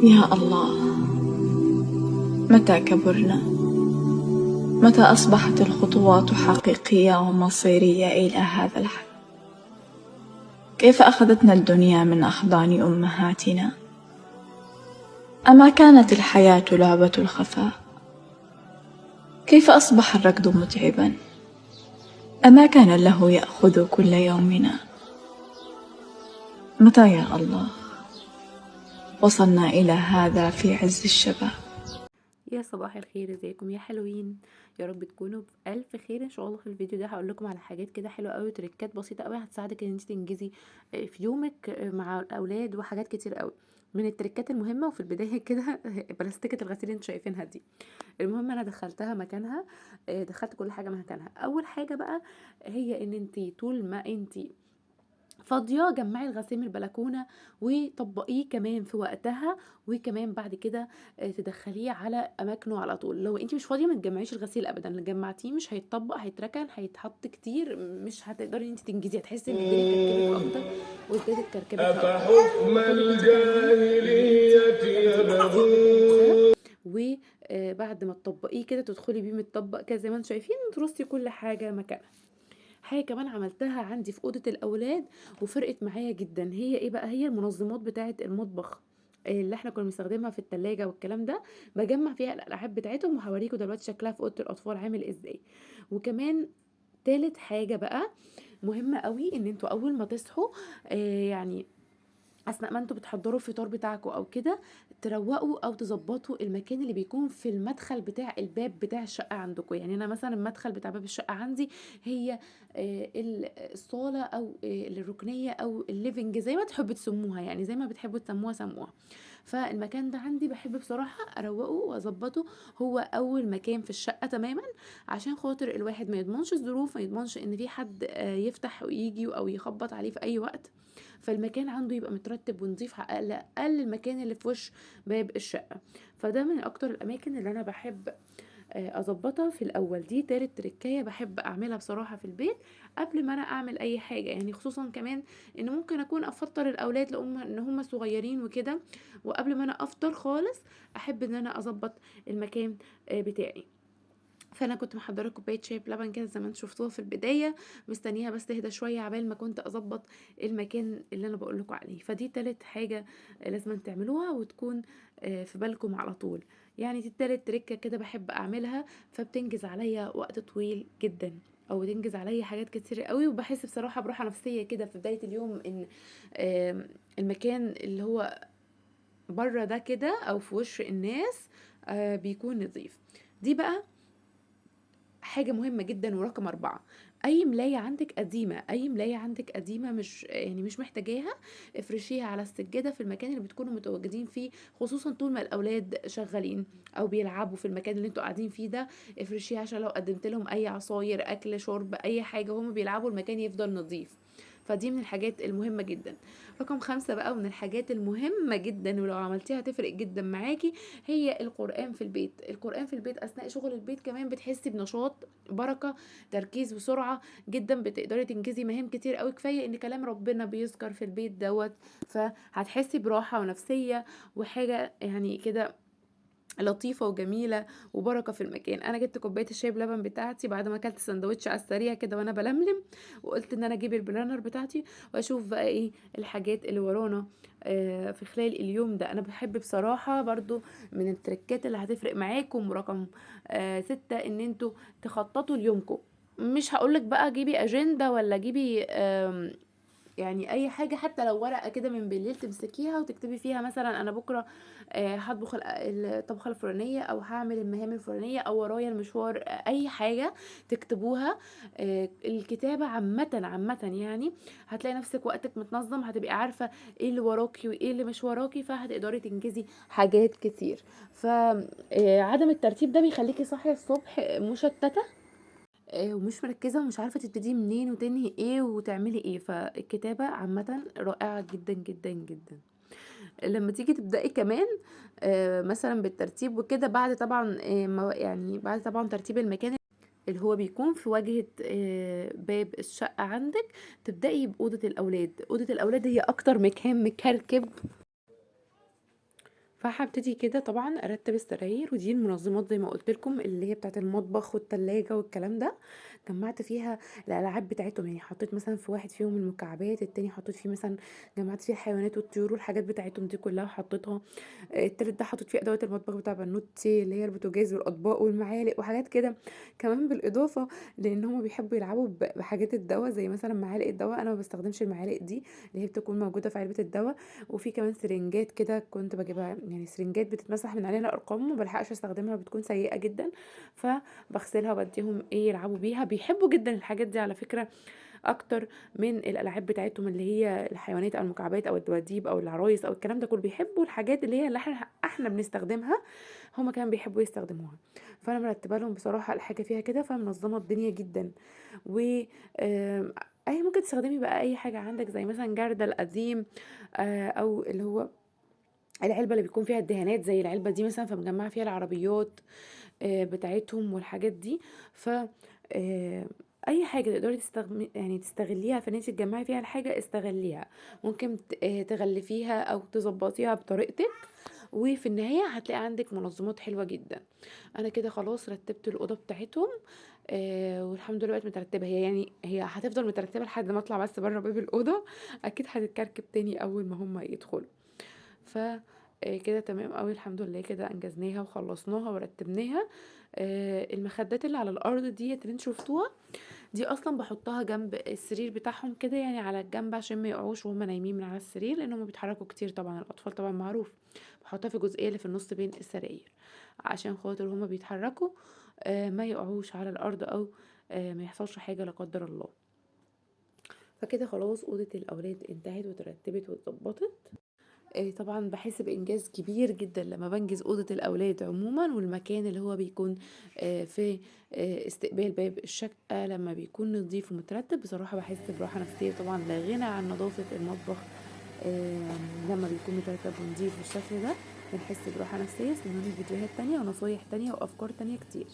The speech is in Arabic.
يا الله، متى كبرنا؟ متى أصبحت الخطوات حقيقية ومصيرية إلى هذا الحد؟ كيف أخذتنا الدنيا من أحضان أمهاتنا؟ أما كانت الحياة لعبة الخفاء؟ كيف أصبح الركض متعبا؟ أما كان له يأخذ كل يومنا؟ متى يا الله وصلنا إلى هذا في عز الشباب؟ يا صباح الخير، ازيكم يا حلوين؟ يا رب تكونوا بألف خير ان شاء الله. في الفيديو ده هقول لكم على حاجات كده حلوه قوي، تريكات بسيطه قوي هتساعدك ان انت تنجزي في يومك مع الاولاد، وحاجات كتير قوي من التريكات المهمه. وفي البدايه كده بلاستيكه الغسيل اللي انتوا شايفينها دي، المهم انا دخلتها مكانها، دخلت كل حاجه مكانها. اول حاجه بقى هي ان انت طول ما انت فاضيه جمعي الغسيل من البلكونه وطبقيه كمان في وقتها، وكمان بعد كده تدخليه على اماكنه على طول. لو انت مش فاضيه ما تجمعيش الغسيل ابدا، اللي جمعتيه مش هيتطبق، هيتركن، هيتحط كتير، مش هتقدري انت تنجزي، هتحسي ان الدنيا كركبت اكتر وازدادت كركبتها اكتر. أفحكم فكل اللي انت تعمليه ان انت الجاهلية تاخدي يبغون. وبعد ما تطبقيه كده تدخلي بيه متطبق كده زي ما انتم شايفين، ترصي كل حاجه مكانها. حاجة كمان عملتها عندي في أوضة الأولاد وفرقت معايا جدا، هي ايه بقى؟ هي المنظمات بتاعة المطبخ اللي احنا كنا بنستخدمها في التلاجة والكلام ده، بجمع فيها الألعاب بتاعتهم وهوريكم دلوقتي شكلها في أوضة الأطفال عامل ازاي. وكمان تالت حاجة بقى مهمة قوي، ان انتوا أول ما تصحوا يعني اثناء ما انتوا بتحضروا الفطار بتاعكم او كده، تروقوا او تظبطوا المكان اللي بيكون في المدخل بتاع الباب بتاع الشقه عندكم. يعني انا مثلا المدخل بتاع باب الشقه عندي هي الصاله او الركنيه او الليفنج زي ما تحبوا تسموها، يعني زي ما بتحبوا تسموها سموها. فالمكان ده عندي بحب بصراحه اروقه واظبطه، هو اول مكان في الشقه تماما، عشان خاطر الواحد ما يضمنش الظروف، ما يضمنش ان في حد يفتح ويجي او يخبط عليه في اي وقت. فالمكان عنده يبقى مترتب ونظيف على الاقل المكان اللي في وش باب الشقه. فده من اكتر الاماكن اللي انا بحب اظبطها في الاول. دي تالت تركايه بحب اعملها بصراحه في البيت قبل ما انا اعمل اي حاجه، يعني خصوصا كمان ان ممكن اكون افطر الاولاد لهم ان هم صغيرين وكده، وقبل ما انا افطر خالص احب ان انا اظبط المكان بتاعي. فانا كنت محضره كوبايه شاي بلبن كده زي ما انتم شفتوها في البدايه، مستنيها بس تهدى شويه عبال ما كنت اظبط المكان اللي انا بقول لكم عليه. فدي تالت حاجه لازم تعملوها وتكون في بالكم على طول. يعني دي تالت تركه كده بحب اعملها، فبتنجز عليا وقت طويل جدا، او تنجز عليا حاجات كتير قوي، وبحس بصراحه براحه نفسيه كده في بدايه اليوم ان المكان اللي هو بره ده كده او في وش الناس بيكون نظيف. دي بقى حاجة مهمة جدا. ورقم 4، أي ملاية عندك قديمة، أي ملاية عندك قديمة مش يعني مش محتاجاها، افرشيها على السجادة في المكان اللي بتكونوا متواجدين فيه، خصوصا طول ما الأولاد شغالين أو بيلعبوا في المكان اللي انتوا قاعدين فيه ده. افرشيها عشان لو قدمت لهم أي عصاير، أكل، شرب، أي حاجة وهم بيلعبوا المكان يفضل نظيف. فدي من الحاجات المهمة جدا. رقم 5 بقى من الحاجات المهمة جدا ولو عملتيها هتفرق جدا معاكي، هي القرآن في البيت. القرآن في البيت أثناء شغل البيت كمان بتحسي بنشاط، بركة، تركيز، وسرعة جدا، بتقدري تنجزي مهام كتير قوي. كفاية ان كلام ربنا بيذكر في البيت دوت، فهتحسي براحة ونفسية وحاجة يعني كده لطيفة وجميلة وبركة في المكان. انا جبت كوباية الشاي بلبن بتاعتي بعد ما اكلت سندوتش على السريع كده وانا بلملم، وقلت ان انا اجيب البلانر بتاعتي واشوف بقى ايه الحاجات اللي ورانا في خلال اليوم ده. انا بحب بصراحة برضو من التركات اللي هتفرق معاكم رقم 6، ان انتوا تخططوا ليومكم. مش هقولك بقى جيبي اجندة ولا جيبي يعني اي حاجه، حتى لو ورقه كده من بالليل تمسكيها وتكتبي فيها مثلا انا بكره هطبخ الطبخه الفلانيه، او هعمل المهام الفلانيه، او ورايا المشوار، اي حاجه تكتبوها. الكتابه عامه يعني هتلاقي نفسك وقتك متنظم، هتبقي عارفه ايه اللي وراكي وايه اللي مش وراكي، فهتقدري تنجزي حاجات كتير. فعدم الترتيب ده بيخليكي صاحيه الصبح مشتته ومش مركزة ومش عارفة تبتدي منين وتنهي ايه وتعملي ايه. فالكتابة عامة رائعة جدا جدا جدا. لما تيجي تبدأي كمان مثلا بالترتيب وكده، بعد طبعا يعني بعد طبعا ترتيب المكان اللي هو بيكون في واجهة باب الشقة عندك، تبدأي بأوضة الأولاد. أوضة الأولاد هي أكتر مكان مكركب فهابتدي كده طبعًا أرتّب السراير، ودي المنظمات زي ما قُلت لكم اللي هي بتاعة المطبخ والتلاجة والكلام ده، جمّعت فيها الألعاب بتاعتهم، يعني حطيت مثلًا في واحد فيهم المكعبات، التاني حطيت فيه مثلًا جمّعت فيه الحيوانات والطيور والحاجات بتاعتهم دي كلّها وحطيتها، التالت ده حطيت فيه أدوات المطبخ بتاع بنوتي اللي هي البوتاجاز والأطباق والمعالق وحاجات كده، كمان بالإضافة لإن هُم بيحبوا يلعبوا بحاجات الدوا زي مثلًا معالق الدوا، أنا ما باستخدمش المعالق دي اللي هي بتكون موجودة في علبة الدوا، وفي كمان سرنجات كده كنت باجيبها، يعني سرنجات بتتمسح من عليها الأرقام ما بالحقش استخدمها بتكون سيئة جدًا، فباغسلها وبادّيهم يلعبوا بيها، بيحبوا جدًا الحاجات دي على فكرة أكتر من الألعاب بتاعتهم اللي هي الحيوانات أو المكعبات أو الدباديب أو العرايس أو الكلام ده كله، بيحبوا الحاجات اللي هي اللي إحنا بنستخدمها، هُم كمان بيحبوا يستخدموها، فأنا مرتبة لهم بصراحة الحاجة فيها كده، فمنظمة الدنيا جدًا، و أي ممكن تستخدمي بقى أي حاجة عندك زي مثلًا جردل قديم، أو اللي هو العلبة اللي بيكون فيها الدهانات زي العلبة دي مثلًا، فمجمّعة فيها العربيات بتاعتهم والحاجات دي، ف أي حاجة تقدري يعني تستغليها في إن أنتِ تجمّعي فيها الحاجة استغليها، ممكن ت تغلفيها أو تضبّطيها بطريقتِك، وفي النهاية هتلاقي عندِك منظمات حلوة جدًا. أنا كده خلاص رتّبت الأوضة بتاعتهم، والحمد لله بقت مترتبة، هي يعني هي هتفضل مترتبة لحد ما أطلع بس برّه باب الأوضة، أكيد هتتكركب تاني أول ما هُم يدخلوا. ف كده تمام أوي الحمد لله كده أنجزناها وخلّصناها ورتّبناها. المخدات اللي على الأرض ديّة اللي أنتم شُفتوها، دي أصلًا باحطها جنب السرير بتاعهم كده يعني على الجنب عشان ما يقعوش وهُم نايمين من على السرير، لإن هُم بيتحركوا كتير طبعًا الأطفال طبعًا معروف، باحطها في الجزئية اللي في النُص بين السراير، عشان خاطر وهُم بيتحركوا ما يقعوش على الأرض أو ما يحصلش حاجة لا قدّر الله. فكده خلاص أوضة الأولاد انتهت واترتبت واتضبّطت. طبعًا باحس بإنجاز كبير جدًا لمّا بانجز أوضة الأولاد عمومًا، والمكان اللي هو بيكون في استقبال باب الشقة لمّا بيكون نضيف ومترتب، بصراحة باحس براحة نفسية طبعًا لا غنى عن نضافة المطبخ، لمّا بيكون مترتب ونضيف بالشكل ده، بنحس براحة نفسية. استنوني في فيديوهات تانية ونصايح تانية وأفكار تانية كتير.